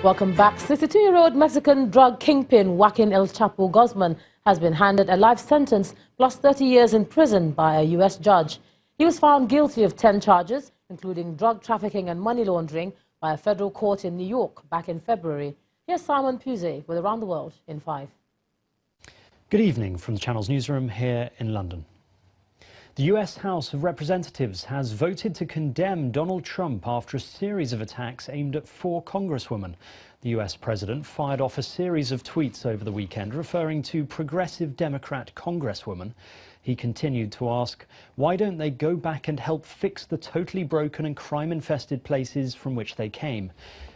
Welcome back. 62-year-old Mexican drug kingpin Joaquin El Chapo Guzman has been handed a life sentence plus 30 years in prison by a U.S. judge. He was found guilty of 10 charges, including drug trafficking and money laundering, by a federal court in New York back in February. Here's Simon Puzey with Around the World in 5. Good evening from the Channel's newsroom here in London. The US House of Representatives has voted to condemn Donald Trump after a series of attacks aimed at 4 congresswomen. The US president fired off a series of tweets over the weekend referring to progressive Democrat congresswomen. He continued to ask, why don't they go back and help fix the totally broken and crime-infested places from which they came?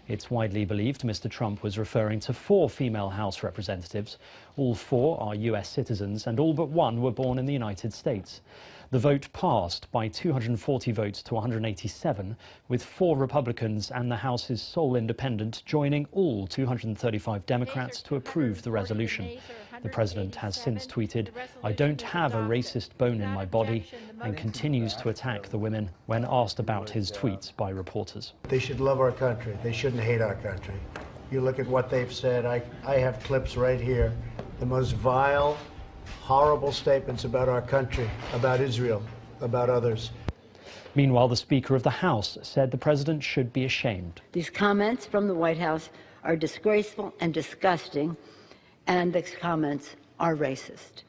It's widely believed Mr. Trump was referring to 4 female House representatives. All 4 are US citizens and all but one were born in the United States. The vote passed by 240 votes to 187, with 4 Republicans and the House's sole independent joining all 235 Democrats to approve the resolution. The president has since tweeted, "I don't have a racist bone in my body," and continues to attack the women when asked about his tweets by reporters. They should love our country. They shouldn't hate our country. You look at what they've said. I have clips right here. The most vile, horrible statements about our country, about Israel, about others. Meanwhile, the Speaker of the House said the president should be ashamed. These comments from the White House are disgraceful and disgusting, and these comments are racist.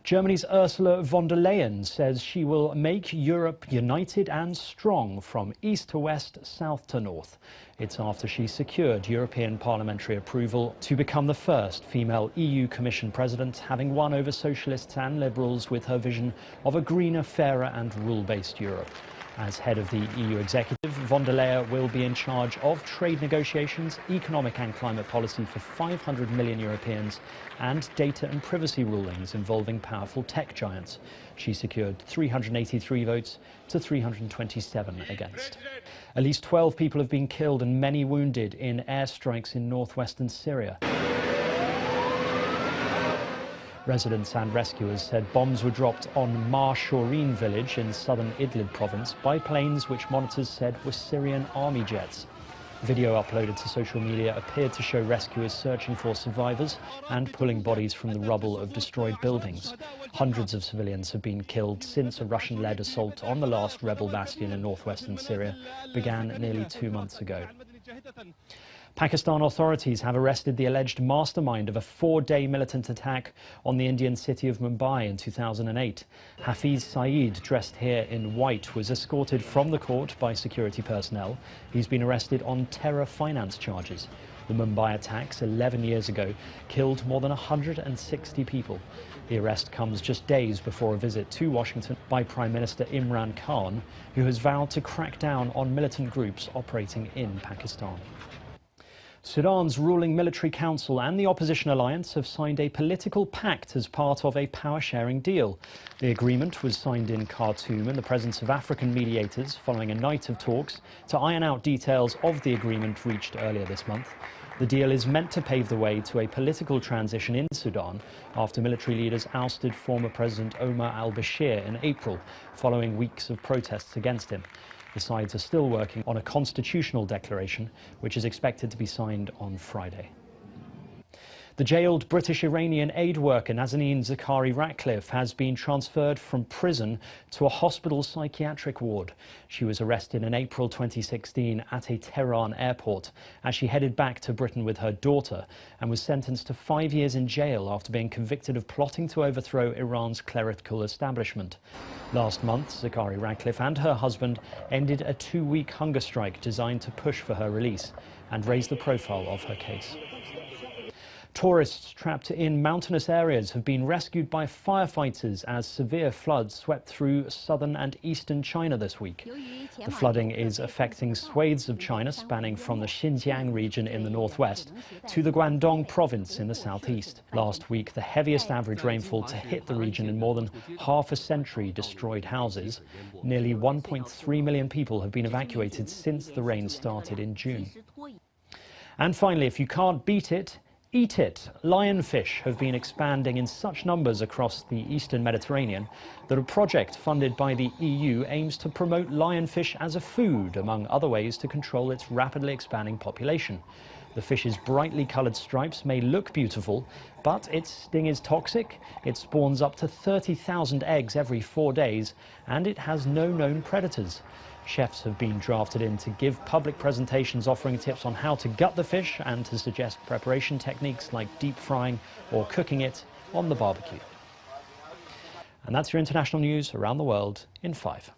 Germany's Ursula von der Leyen says she will make Europe united and strong from east to west, south to north. It's after she secured European parliamentary approval to become the first female EU Commission president, having won over socialists and liberals with her vision of a greener, fairer and rule-based Europe. As head of the EU executive, von der Leyen will be in charge of trade negotiations, economic and climate policy for 500 million Europeans, and data and privacy rulings involving powerful tech giants. She secured 383 votes to 327 against. At least 12 people have been killed and many wounded in airstrikes in northwestern Syria. Residents and rescuers said bombs were dropped on Mar Shoreen village in southern Idlib province by planes which monitors said were Syrian army jets. Video uploaded to social media appeared to show rescuers searching for survivors and pulling bodies from the rubble of destroyed buildings. Hundreds of civilians have been killed since a Russian-led assault on the last rebel bastion in northwestern Syria began nearly 2 months ago. Pakistan authorities have arrested the alleged mastermind of a 4-day militant attack on the Indian city of Mumbai in 2008. Hafiz Saeed, dressed here in white, was escorted from the court by security personnel. He's been arrested on terror finance charges. The Mumbai attacks 11 years ago killed more than 160 people. The arrest comes just days before a visit to Washington by Prime Minister Imran Khan, who has vowed to crack down on militant groups operating in Pakistan. Sudan's ruling military council and the opposition alliance have signed a political pact as part of a power-sharing deal. The agreement was signed in Khartoum in the presence of African mediators following a night of talks to iron out details of the agreement reached earlier this month. The deal is meant to pave the way to a political transition in Sudan after military leaders ousted former President Omar al-Bashir in April, following weeks of protests against him. The sides are still working on a constitutional declaration, which is expected to be signed on Friday. The jailed British-Iranian aid worker Nazanin Zaghari-Ratcliffe has been transferred from prison to a hospital psychiatric ward. She was arrested in April 2016 at a Tehran airport as she headed back to Britain with her daughter and was sentenced to 5 years in jail after being convicted of plotting to overthrow Iran's clerical establishment. Last month, Zaghari-Ratcliffe and her husband ended a 2-week hunger strike designed to push for her release and raise the profile of her case. Tourists trapped in mountainous areas have been rescued by firefighters as severe floods swept through southern and eastern China this week. The flooding is affecting swathes of China spanning from the Xinjiang region in the northwest to the Guangdong province in the southeast. Last week, the heaviest average rainfall to hit the region in more than half a century destroyed houses. Nearly 1.3 million people have been evacuated since the rain started in June. And finally, if you can't beat it, Eat it. Lionfish have been expanding in such numbers across the eastern Mediterranean that a project funded by the EU aims to promote lionfish as a food, among other ways to control its rapidly expanding population. The fish's brightly coloured stripes may look beautiful, but its sting is toxic. It spawns up to 30,000 eggs every 4 days, and it has no known predators. Chefs have been drafted in to give public presentations offering tips on how to gut the fish and to suggest preparation techniques like deep frying or cooking it on the barbecue. And that's your international news around the world in 5.